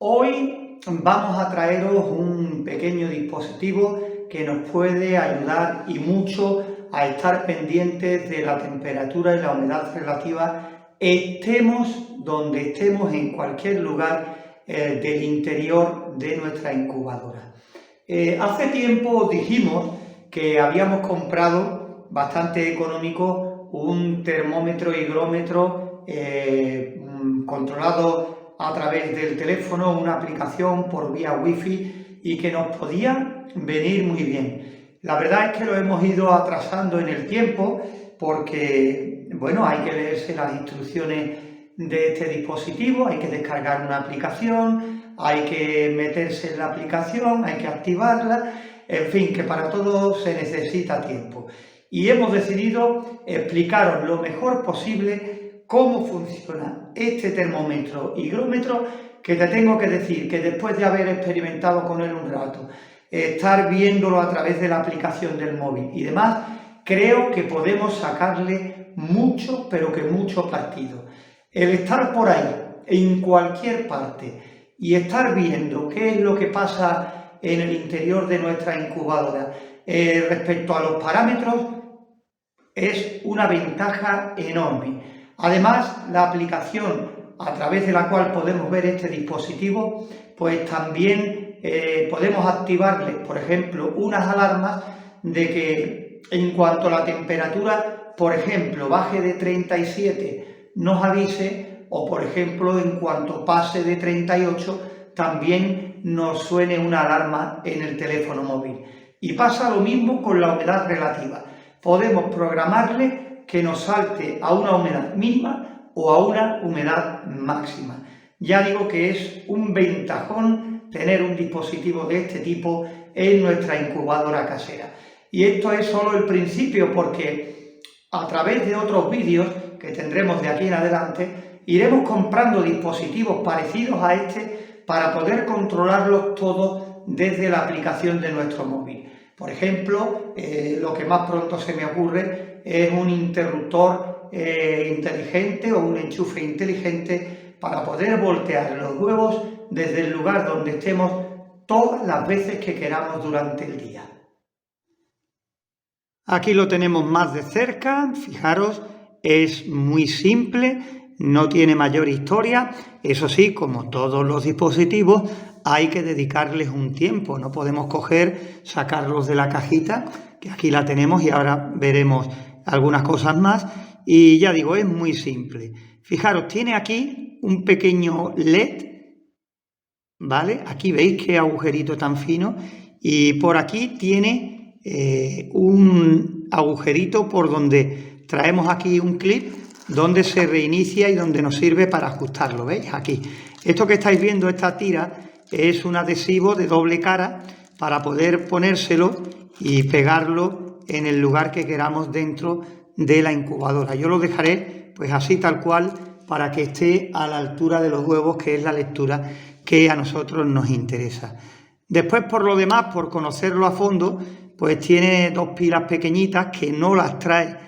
Hoy vamos a traeros un pequeño dispositivo que nos puede ayudar y mucho a estar pendientes de la temperatura y la humedad relativa, estemos donde estemos, en cualquier lugar del interior de nuestra incubadora. Hace tiempo dijimos que habíamos comprado bastante económico un termómetro higrómetro controlado a través del teléfono, una aplicación por vía wifi y que nos podía venir muy bien. La verdad es que lo hemos ido atrasando en el tiempo porque, bueno, hay que leerse las instrucciones de este dispositivo, hay que descargar una aplicación, hay que meterse en la aplicación, hay que activarla, en fin, que para todo se necesita tiempo. Y hemos decidido explicaros lo mejor posible cómo funciona este termómetro higrómetro, que te tengo que decir que después de haber experimentado con él un rato, estar viéndolo a través de la aplicación del móvil y demás, creo que podemos sacarle mucho, pero que mucho partido. El estar por ahí, en cualquier parte, y estar viendo qué es lo que pasa en el interior de nuestra incubadora respecto a los parámetros, es una ventaja enorme. Además, la aplicación a través de la cual podemos ver este dispositivo, pues también podemos activarle, por ejemplo, unas alarmas de que en cuanto la temperatura, por ejemplo, baje de 37, nos avise, o por ejemplo, en cuanto pase de 38, también nos suene una alarma en el teléfono móvil. Y pasa lo mismo con la humedad relativa. Podemos programarle que nos salte a una humedad mínima o a una humedad máxima. Ya digo que es un ventajón tener un dispositivo de este tipo en nuestra incubadora casera. Y esto es solo el principio, porque a través de otros vídeos que tendremos de aquí en adelante, iremos comprando dispositivos parecidos a este para poder controlarlos todos desde la aplicación de nuestro móvil. Por ejemplo, lo que más pronto se me ocurre es un interruptor inteligente o un enchufe inteligente para poder voltear los huevos desde el lugar donde estemos todas las veces que queramos durante el día. Aquí lo tenemos más de cerca, fijaros, es muy simple, no tiene mayor historia. Eso sí, como todos los dispositivos, hay que dedicarles un tiempo, no podemos sacarlos de la cajita, que aquí la tenemos y ahora veremos algunas cosas más, y ya digo, es muy simple. Fijaros, tiene aquí un pequeño LED, ¿vale? Aquí veis qué agujerito tan fino, y por aquí tiene un agujerito por donde traemos aquí un clip donde se reinicia y donde nos sirve para ajustarlo, ¿veis? Aquí. Esto que estáis viendo, esta tira, es un adhesivo de doble cara para poder ponérselo y pegarlo en el lugar que queramos dentro de la incubadora. Yo lo dejaré pues así tal cual para que esté a la altura de los huevos, que es la lectura que a nosotros nos interesa. Después, por lo demás, por conocerlo a fondo, pues tiene dos pilas pequeñitas que no las trae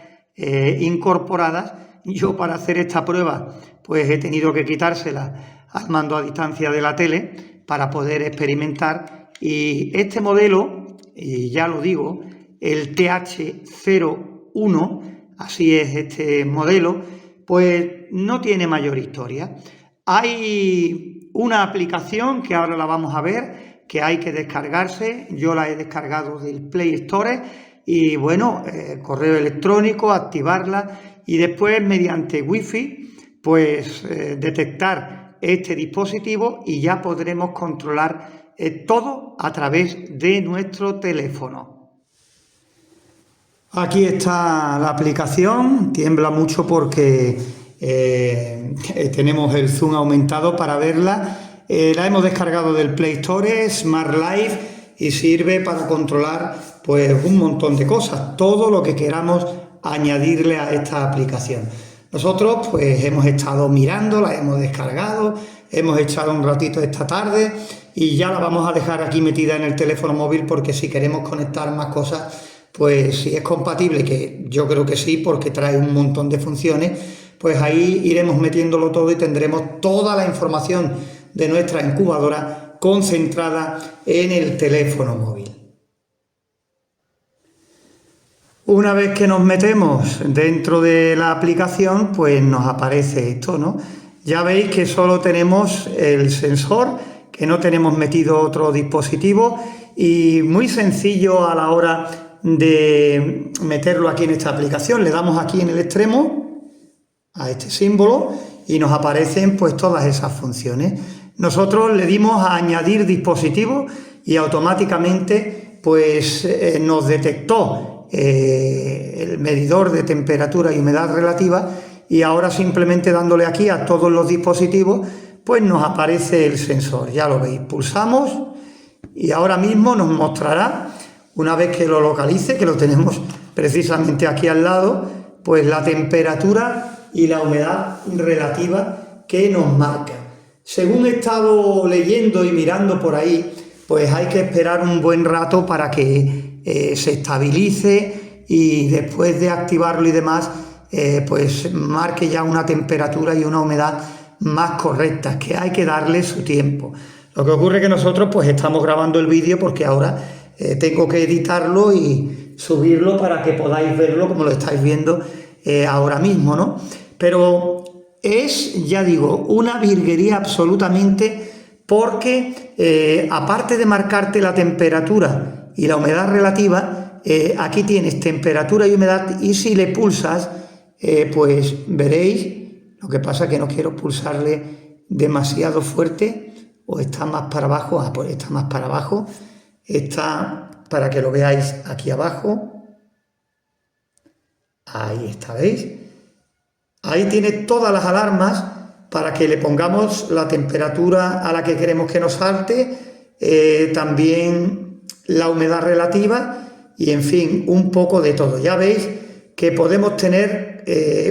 incorporadas. Yo, para hacer esta prueba, pues he tenido que quitárselas al mando a distancia de la tele para poder experimentar, y este modelo, y ya lo digo, el TH01, así es este modelo, pues no tiene mayor historia. Hay una aplicación que ahora la vamos a ver, que hay que descargarse. Yo la he descargado del Play Store y bueno, correo electrónico, activarla y después mediante Wi-Fi pues detectar este dispositivo y ya podremos controlar todo a través de nuestro teléfono. Aquí está la aplicación, tiembla mucho porque tenemos el zoom aumentado para verla. La hemos descargado del Play Store, Smart Life, y sirve para controlar pues un montón de cosas, todo lo que queramos añadirle a esta aplicación. Nosotros pues hemos estado mirando, la hemos descargado, hemos echado un ratito esta tarde y ya la vamos a dejar aquí metida en el teléfono móvil, porque si queremos conectar más cosas, pues si es compatible, que yo creo que sí, porque trae un montón de funciones, pues ahí iremos metiéndolo todo y tendremos toda la información de nuestra incubadora concentrada en el teléfono móvil. Una vez que nos metemos dentro de la aplicación, pues nos aparece esto, ¿no? Ya veis que solo tenemos el sensor, que no tenemos metido otro dispositivo, y muy sencillo a la hora de meterlo aquí en esta aplicación. Le damos aquí en el extremo a este símbolo y nos aparecen pues todas esas funciones. Nosotros le dimos a añadir dispositivo y automáticamente pues nos detectó el medidor de temperatura y humedad relativa, y ahora simplemente dándole aquí a todos los dispositivos pues nos aparece el sensor. Ya lo veis, pulsamos y ahora mismo nos mostrará, una vez que lo localice, que lo tenemos precisamente aquí al lado, pues la temperatura y la humedad relativa que nos marca. Según he estado leyendo y mirando por ahí, pues hay que esperar un buen rato para que se estabilice y después de activarlo y demás, pues marque ya una temperatura y una humedad más correctas, que hay que darle su tiempo. Lo que ocurre es que nosotros pues estamos grabando el vídeo porque ahora tengo que editarlo y subirlo para que podáis verlo como lo estáis viendo ahora mismo, ¿no? Pero es, ya digo, una virguería absolutamente, porque aparte de marcarte la temperatura y la humedad relativa, aquí tienes temperatura y humedad, y si le pulsas, pues veréis. Lo que pasa es que no quiero pulsarle demasiado fuerte, o está más para abajo. Pues está más para abajo, está para que lo veáis aquí abajo. Ahí está, ¿veis? Ahí tiene todas las alarmas para que le pongamos la temperatura a la que queremos que nos salte, también la humedad relativa y, en fin, un poco de todo. Ya veis que podemos tener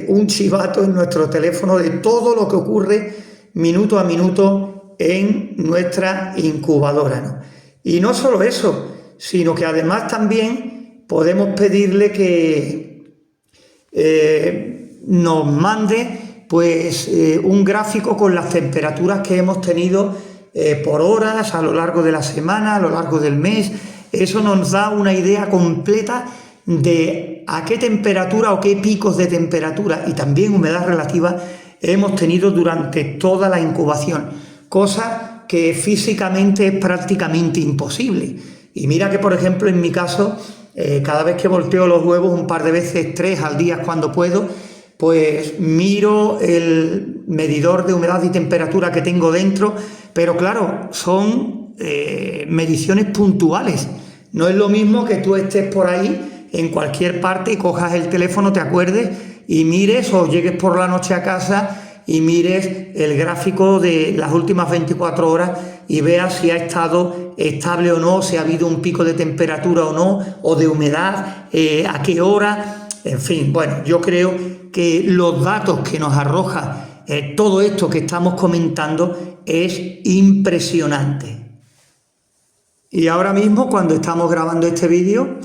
un chivato en nuestro teléfono de todo lo que ocurre minuto a minuto en nuestra incubadora, ¿no? Y no solo eso, sino que además también podemos pedirle que nos mande pues un gráfico con las temperaturas que hemos tenido por horas, a lo largo de la semana, a lo largo del mes. Eso nos da una idea completa de a qué temperatura o qué picos de temperatura y también humedad relativa hemos tenido durante toda la incubación, cosa que físicamente es prácticamente imposible. Y mira que, por ejemplo, en mi caso, cada vez que volteo los huevos, un par de veces, 3 al día cuando puedo, pues miro el medidor de humedad y temperatura que tengo dentro, pero claro, son mediciones puntuales. No es lo mismo que tú estés por ahí en cualquier parte y cojas el teléfono, te acuerdes y mires, o llegues por la noche a casa y mires el gráfico de las últimas 24 horas y veas si ha estado estable o no, si ha habido un pico de temperatura o no, o de humedad, a qué hora. En fin, bueno, yo creo que los datos que nos arroja todo esto que estamos comentando es impresionante. Y ahora mismo, cuando estamos grabando este vídeo,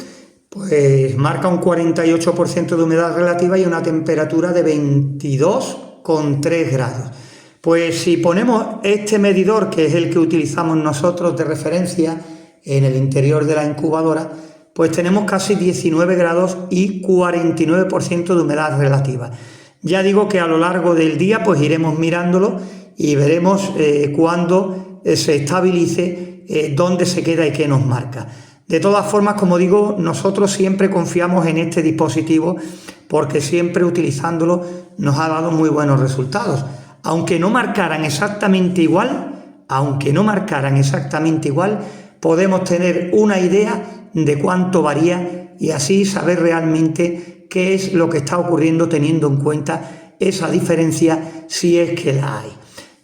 pues marca un 48% de humedad relativa y una temperatura de 22,3 grados. Pues si ponemos este medidor, que es el que utilizamos nosotros de referencia en el interior de la incubadora, pues tenemos casi 19 grados y 49% de humedad relativa. Ya digo que a lo largo del día pues iremos mirándolo y veremos cuándo se estabilice, dónde se queda y qué nos marca. De todas formas, como digo, nosotros siempre confiamos en este dispositivo porque siempre utilizándolo nos ha dado muy buenos resultados. Aunque no marcaran exactamente igual, podemos tener una idea de cuánto varía y así saber realmente qué es lo que está ocurriendo, teniendo en cuenta esa diferencia, si es que la hay.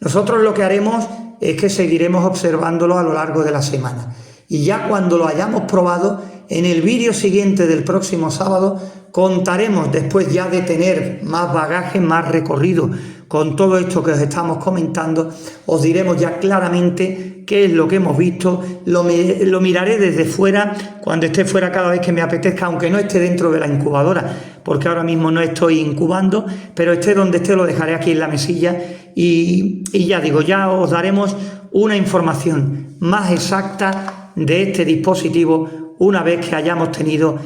Nosotros lo que haremos es que seguiremos observándolo a lo largo de la semana. Y ya cuando lo hayamos probado, en el vídeo siguiente del próximo sábado, contaremos, después ya de tener más bagaje, más recorrido con todo esto que os estamos comentando, os diremos ya claramente qué es lo que hemos visto. Lo miraré desde fuera, cuando esté fuera cada vez que me apetezca, aunque no esté dentro de la incubadora, porque ahora mismo no estoy incubando, pero esté donde esté lo dejaré aquí en la mesilla y ya digo, ya os daremos una información más exacta de este dispositivo una vez que hayamos tenido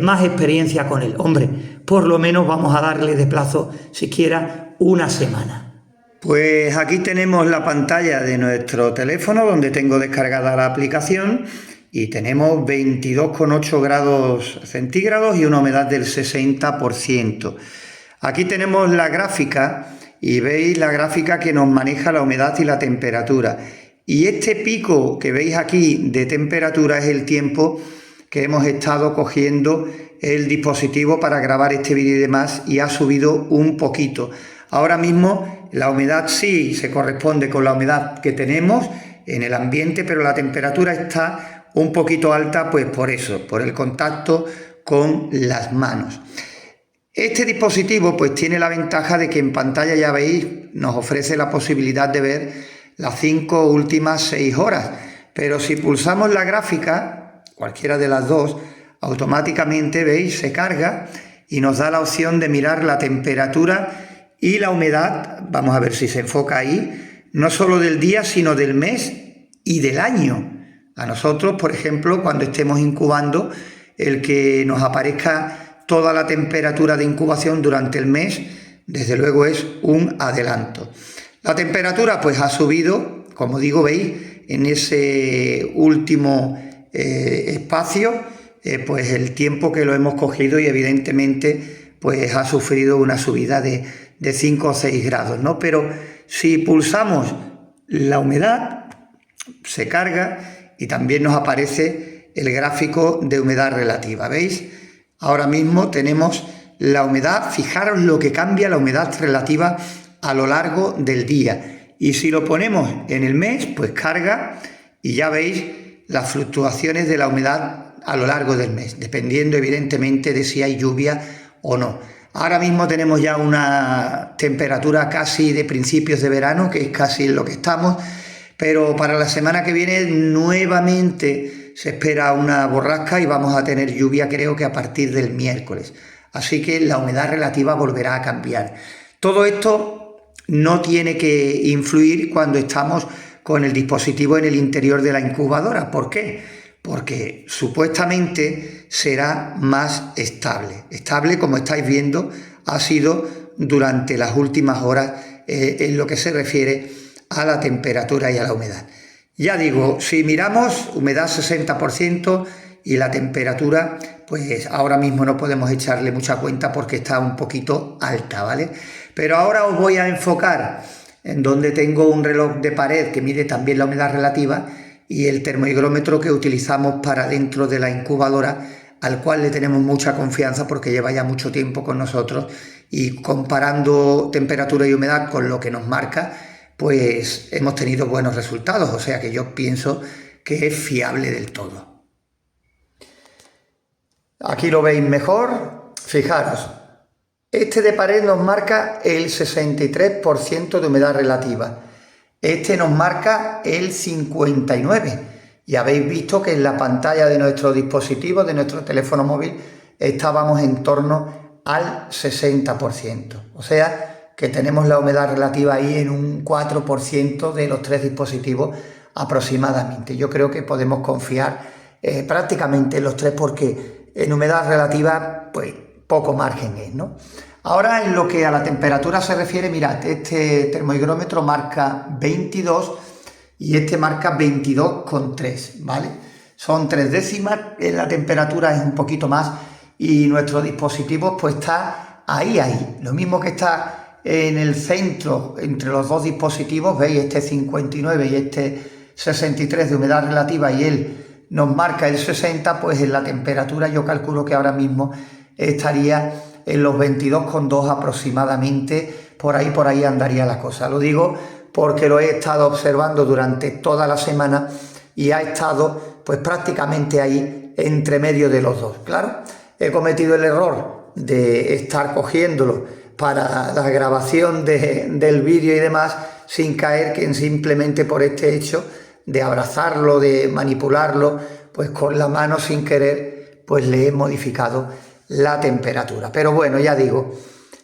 más experiencia con él. Hombre, por lo menos vamos a darle de plazo siquiera una semana. Pues aquí tenemos la pantalla de nuestro teléfono donde tengo descargada la aplicación y tenemos 22,8 grados centígrados y una humedad del 60%. Aquí tenemos la gráfica y veis la gráfica que nos maneja la humedad y la temperatura. Y este pico que veis aquí de temperatura es el tiempo que hemos estado cogiendo el dispositivo para grabar este vídeo y demás, y ha subido un poquito. Ahora mismo la humedad sí se corresponde con la humedad que tenemos en el ambiente, pero la temperatura está un poquito alta, pues por eso, por el contacto con las manos. Este dispositivo pues tiene la ventaja de que en pantalla, ya veis, nos ofrece la posibilidad de ver las 5 últimas 6 horas, pero si pulsamos la gráfica, cualquiera de las dos, automáticamente, veis, se carga y nos da la opción de mirar la temperatura y la humedad. Vamos a ver si se enfoca ahí, no solo del día, sino del mes y del año. A nosotros, por ejemplo, cuando estemos incubando, el que nos aparezca toda la temperatura de incubación durante el mes, desde luego es un adelanto. La temperatura pues ha subido, como digo, veis, en ese último espacio, pues el tiempo que lo hemos cogido, y evidentemente pues ha sufrido una subida de 5 o 6 grados, ¿no? Pero si pulsamos la humedad, se carga y también nos aparece el gráfico de humedad relativa, ¿veis? Ahora mismo tenemos la humedad, fijaros lo que cambia la humedad relativa a lo largo del día. Y si lo ponemos en el mes, pues carga y ya veis las fluctuaciones de la humedad a lo largo del mes, dependiendo evidentemente de si hay lluvia o no. Ahora mismo tenemos ya una temperatura casi de principios de verano, que es casi en lo que estamos, pero para la semana que viene nuevamente se espera una borrasca y vamos a tener lluvia, creo que a partir del miércoles. Así que la humedad relativa volverá a cambiar. Todo esto no tiene que influir cuando estamos con el dispositivo en el interior de la incubadora. ¿Por qué? Porque supuestamente será más estable. Estable, como estáis viendo, ha sido durante las últimas horas en lo que se refiere a la temperatura y a la humedad. Ya digo, si miramos humedad 60% y la temperatura, pues ahora mismo no podemos echarle mucha cuenta porque está un poquito alta, ¿vale? Pero ahora os voy a enfocar en donde tengo un reloj de pared que mide también la humedad relativa y el termohigrómetro que utilizamos para dentro de la incubadora, al cual le tenemos mucha confianza porque lleva ya mucho tiempo con nosotros, y comparando temperatura y humedad con lo que nos marca, pues hemos tenido buenos resultados, o sea que yo pienso que es fiable del todo. Aquí lo veis mejor, fijaros, este de pared nos marca el 63% de humedad relativa, este nos marca el 59%, y habéis visto que en la pantalla de nuestro dispositivo, de nuestro teléfono móvil, estábamos en torno al 60%, o sea que tenemos la humedad relativa ahí en un 4% de los 3 dispositivos aproximadamente. Yo creo que podemos confiar prácticamente en los 3 porque en humedad relativa pues poco margen es, ¿no? Ahora, en lo que a la temperatura se refiere, mirad, este termohigrómetro marca 22 y este marca 22,3, ¿vale? Son 3 décimas, en la temperatura es un poquito más y nuestro dispositivo pues está ahí. Lo mismo que está en el centro entre los dos dispositivos, veis, este 59 y este 63 de humedad relativa y él nos marca el 60, pues en la temperatura yo calculo que ahora mismo estaría en los 22,2 aproximadamente, por ahí andaría la cosa. Lo digo porque lo he estado observando durante toda la semana y ha estado pues prácticamente ahí entre medio de los dos. Claro, he cometido el error de estar cogiéndolo para la grabación del vídeo y demás, sin caer que simplemente por este hecho de abrazarlo, de manipularlo, pues con la mano sin querer, pues le he modificado la temperatura. Pero bueno, ya digo,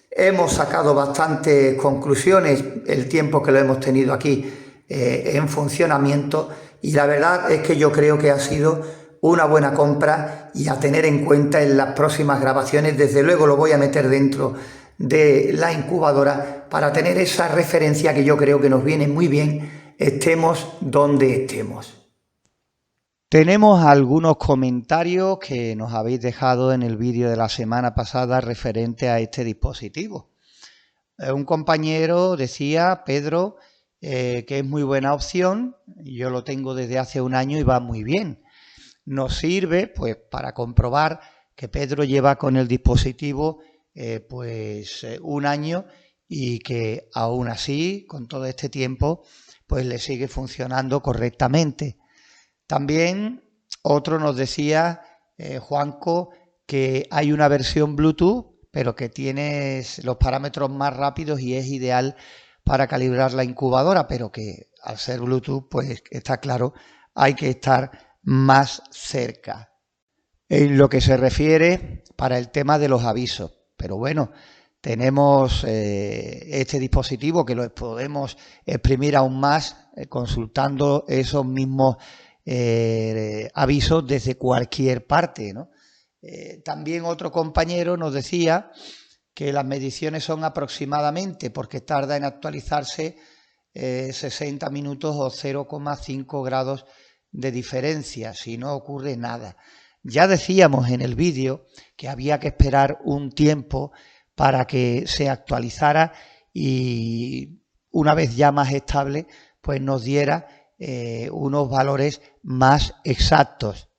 hemos sacado bastantes conclusiones el tiempo que lo hemos tenido aquí en funcionamiento, y la verdad es que yo creo que ha sido una buena compra y a tener en cuenta en las próximas grabaciones. Desde luego lo voy a meter dentro de la incubadora para tener esa referencia que yo creo que nos viene muy bien, estemos donde estemos. Tenemos algunos comentarios que nos habéis dejado en el vídeo de la semana pasada referente a este dispositivo. Un compañero decía, Pedro, que es muy buena opción. Yo lo tengo desde hace un año y va muy bien. Nos sirve pues para comprobar que Pedro lleva con el dispositivo un año y que aún así, con todo este tiempo, pues le sigue funcionando correctamente. También otro nos decía, Juanco, que hay una versión Bluetooth, pero que tiene los parámetros más rápidos y es ideal para calibrar la incubadora, pero que al ser Bluetooth, pues está claro, hay que estar más cerca. En lo que se refiere para el tema de los avisos, pero bueno, tenemos este dispositivo que lo podemos exprimir aún más consultando esos mismos avisos desde cualquier parte, ¿no? También otro compañero nos decía que las mediciones son aproximadamente, porque tarda en actualizarse 60 minutos o 0,5 grados de diferencia, si no ocurre nada. Ya decíamos en el vídeo que había que esperar un tiempo para que se actualizara y una vez ya más estable, pues nos diera unos valores más exactos.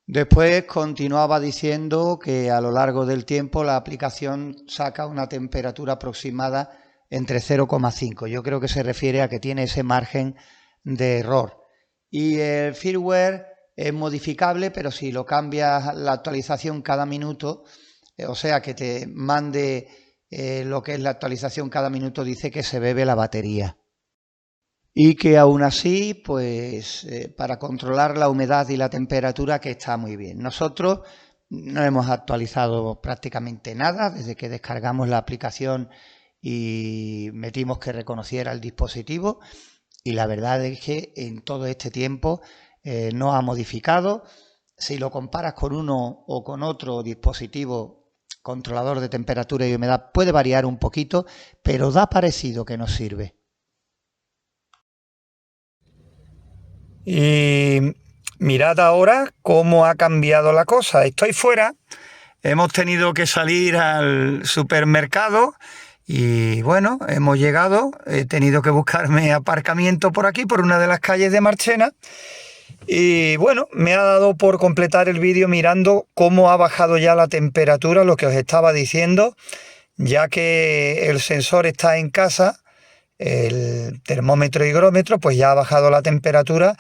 Después continuaba diciendo que a lo largo del tiempo la aplicación saca una temperatura aproximada entre 0,5. Yo creo que se refiere a que tiene ese margen de error. Y el firmware es modificable, pero si lo cambias la actualización cada minuto, o sea que te mande lo que es la actualización cada minuto, dice que se bebe la batería. Y que aún así, pues para controlar la humedad y la temperatura, que está muy bien. Nosotros no hemos actualizado prácticamente nada desde que descargamos la aplicación y metimos que reconociera el dispositivo, y la verdad es que en todo este tiempo no ha modificado. Si lo comparas con uno o con otro dispositivo controlador de temperatura y humedad, puede variar un poquito, pero da parecido que nos sirve. Y mirad ahora cómo ha cambiado la cosa. Estoy fuera, hemos tenido que salir al supermercado y bueno, hemos llegado, he tenido que buscarme aparcamiento por aquí, por una de las calles de Marchena. Y bueno, me ha dado por completar el vídeo mirando cómo ha bajado ya la temperatura, lo que os estaba diciendo, ya que el sensor está en casa. El termómetro higrómetro pues ya ha bajado la temperatura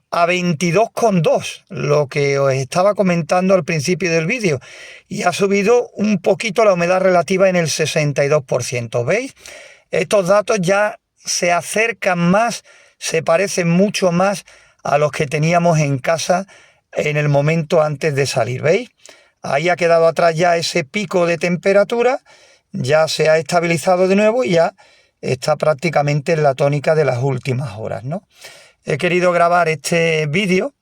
a 22,2, lo que os estaba comentando al principio del vídeo, y ha subido un poquito la humedad relativa en el 62%. ¿Veis? Estos datos ya se acercan más, se parecen mucho más a los que teníamos en casa en el momento antes de salir. ¿Veis? Ahí ha quedado atrás ya ese pico de temperatura, ya se ha estabilizado de nuevo y ya está prácticamente en la tónica de las últimas horas, ¿no? He querido grabar este vídeo,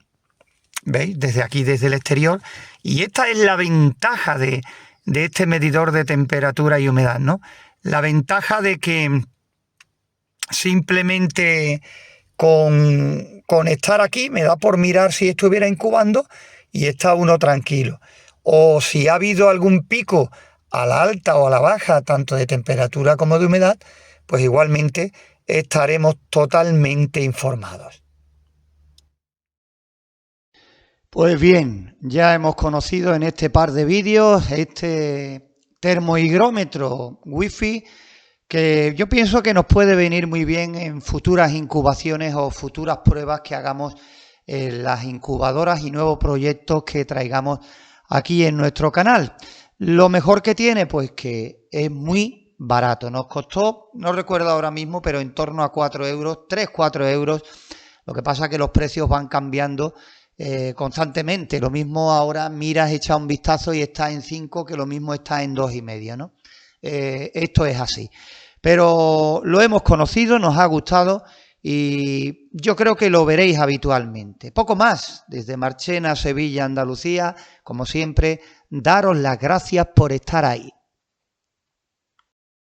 ¿veis? Desde aquí, desde el exterior, y esta es la ventaja de este medidor de temperatura y humedad, ¿no? La ventaja de que simplemente con estar aquí me da por mirar si estuviera incubando y está uno tranquilo. O si ha habido algún pico a la alta o a la baja, tanto de temperatura como de humedad, pues igualmente estaremos totalmente informados. Pues bien, ya hemos conocido en este par de vídeos este termohigrómetro Wi-Fi, que yo pienso que nos puede venir muy bien en futuras incubaciones o futuras pruebas que hagamos en las incubadoras y nuevos proyectos que traigamos aquí en nuestro canal. Lo mejor que tiene, pues que es muy barato. Nos costó, no recuerdo ahora mismo, pero en torno a 4 euros, 3-4 euros. Lo que pasa es que los precios van cambiando constantemente. Lo mismo ahora miras, echas un vistazo y está en 5, que lo mismo está en 2,5, ¿no? Esto es así. Pero lo hemos conocido, nos ha gustado y yo creo que lo veréis habitualmente. Poco más, desde Marchena, Sevilla, Andalucía, como siempre, daros las gracias por estar ahí.